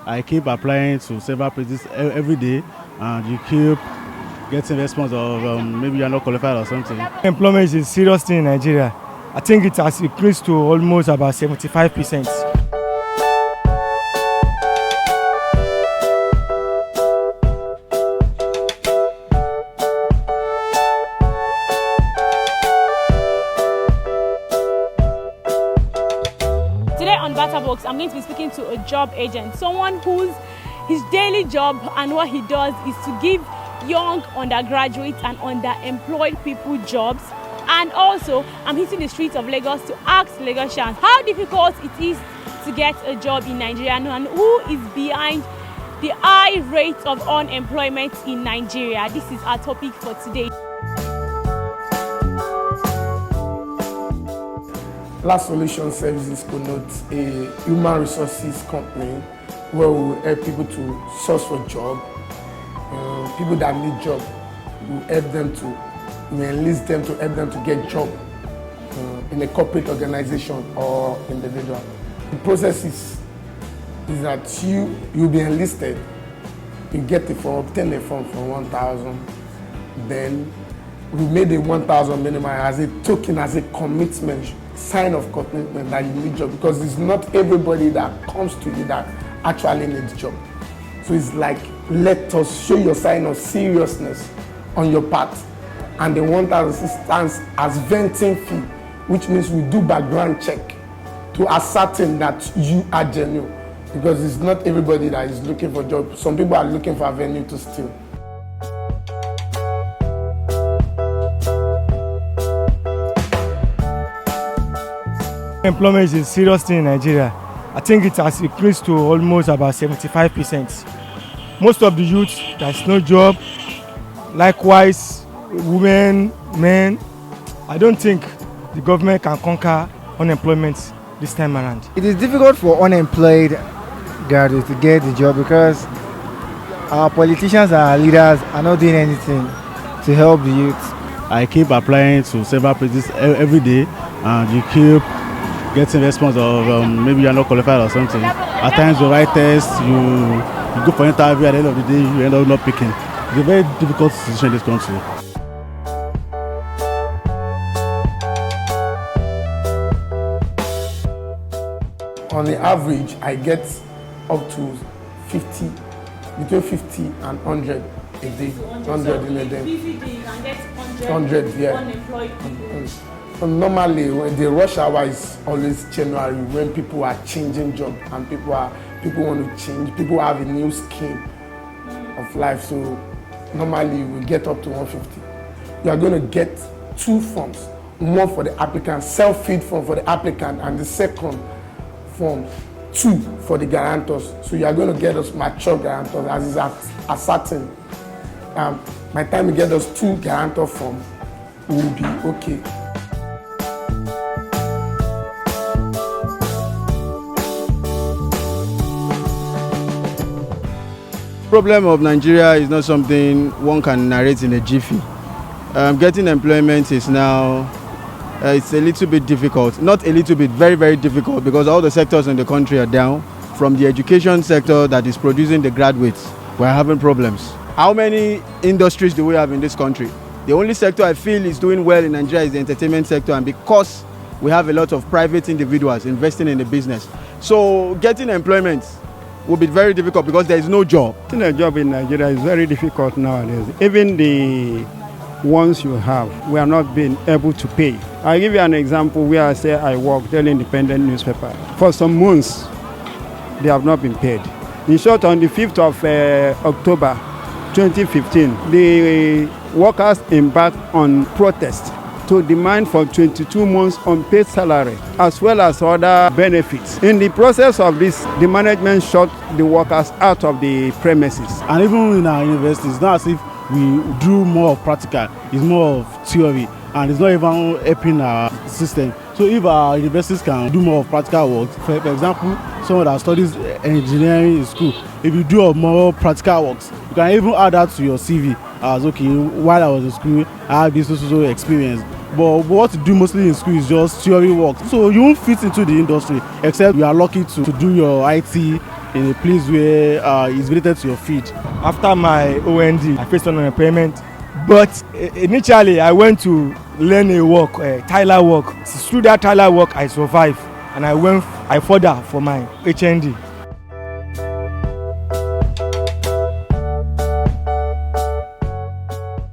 I keep applying to several places every day, and you keep getting response of maybe you're not qualified or something. Employment is a serious thing in Nigeria. I think it has increased to almost about 75%. Today on BattaBox, I'm going to be speaking to a job agent, someone whose his daily job and what he does is to give young undergraduates and underemployed people jobs. And also, I'm hitting the streets of Lagos to ask Lagosians how difficult it is to get a job in Nigeria and who is behind the high rate of unemployment in Nigeria. This is our topic for today. Last Solution Services connotes a human resources company where we help people to source for job. People that need job, we help them to, we enlist them to help them to get job in a corporate organization or individual. The process is that you'll be enlisted, you get the form, obtain a form for 1,000, then we made a 1,000 minimum as a token, as a commitment, sign of commitment that you need job, because it's not everybody that comes to you that actually needs job. So it's like, let us show your sign of seriousness on your part. And the 1,000 stands as venting fee, which means we do background check to ascertain that you are genuine. Because it's not everybody that is looking for job. Some people are looking for a venue to steal. Employment is a serious thing in Nigeria. I think it has increased to almost about 75%. Most of the youth, there's no job. Likewise, women, men. I don't think the government can conquer unemployment this time around. It is difficult for unemployed graduates to get the job because our politicians and our leaders are not doing anything to help the youth. I keep applying to several places every day, and you keep getting response of maybe you're not qualified or something. At times you write tests, you go for interview, at the end of the day you end up not picking. It's a very difficult situation in this country. On the average, I get up to 50, between 50 and 100 a day. 100 in a day. Busy day, you can get 100, yeah. unemployed people. Normally, when the rush hour is always January, when people are changing job and people want to change. People have a new scheme of life. So normally we get up to 150. You are going to get two forms. One for the applicant, self-filled form for the applicant, and the second form, two for the guarantors. So you are going to get us mature guarantors as is ascertained. By the time you get us two guarantor forms, we will be okay. The problem of Nigeria is not something one can narrate in a jiffy. Getting employment is now, it's a little bit difficult. Not a little bit, very, very difficult, because all the sectors in the country are down. From the education sector that is producing the graduates, we're having problems. How many industries do we have in this country? The only sector I feel is doing well in Nigeria is the entertainment sector, and because we have a lot of private individuals investing in the business. So getting employment will be very difficult because there is no job. Getting a job in Nigeria is very difficult nowadays. Even the ones you have, we are not being able to pay. I'll give you an example where I say I work Daily Independent newspaper. For some months, they have not been paid. In short, on the 5th of October 2015, the workers embarked on protest to demand for 22 months unpaid salary as well as other benefits. In the process of this, the management shut the workers out of the premises. And even in our universities, it's not as if we do more of practical, it's more of theory, and it's not even helping our system. So if our universities can do more of practical work, for example, someone that studies engineering in school, if you do more practical works, you can even add that to your CV as, okay, while I was in school, I had this social experience. But what you do mostly in school is just theory work. So you won't fit into the industry except you are lucky to do your IT in a place where it's related to your field. After my OND, I faced unemployment, but initially I went to learn a work, Tyler work. Through that Tyler work, I survived, and I further for my HND.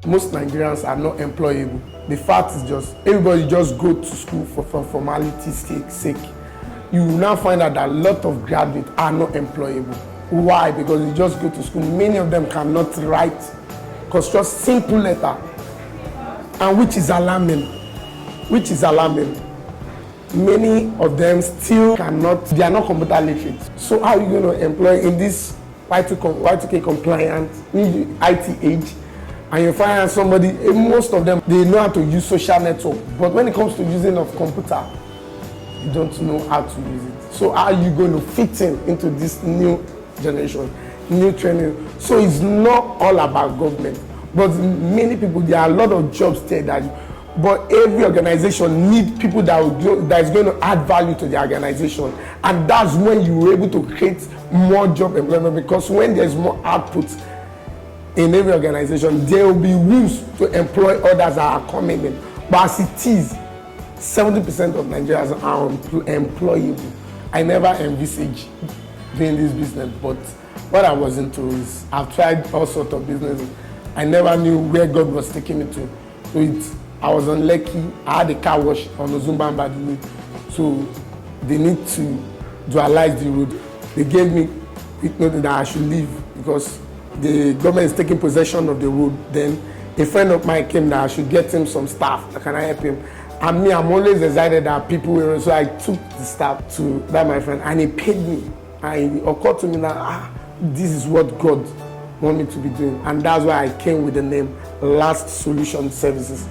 Most Nigerians are not employable. The fact is just everybody just go to school for formality's sake. You will now find out that a lot of graduates are not employable. Why? Because you just go to school. Many of them cannot write, because just simple letter, and which is alarming. Many of them still cannot. They are not computer literate. So how are you going to employ in this Y2K compliant IT age? And you find somebody, most of them, they know how to use social network. But when it comes to using of computer, you don't know how to use it. So how are you going to fit into this new generation, new training? So it's not all about government. But many people, there are a lot of jobs there but every organization needs people that is going to add value to the organization. And that's when you're able to create more job employment, because when there's more output in every organization, there will be rooms to employ others that are coming in. But as it is, 70% of Nigerians are employable. I never envisaged doing this business, but what I was into is I've tried all sorts of businesses. I never knew where God was taking me to. So I was on Lekki. I had a car wash on Ozumba by the way. So they need to dualize the road. They gave me quick notice that I should leave because the government is taking possession of the road. Then a friend of mine came that I should get him some staff. Can I help him? And me, I'm always excited that people will. So I took the staff to that my friend, and he paid me. And it occurred to me that this is what God wants me to be doing, and that's why I came with the name Last Solution Services.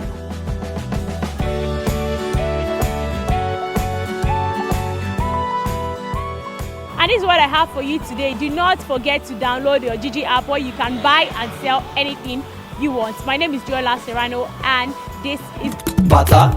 And this is what I have for you today. Do not forget to download your GG app where you can buy and sell anything you want. My name is Adeola Serrano, and this is BattaBox.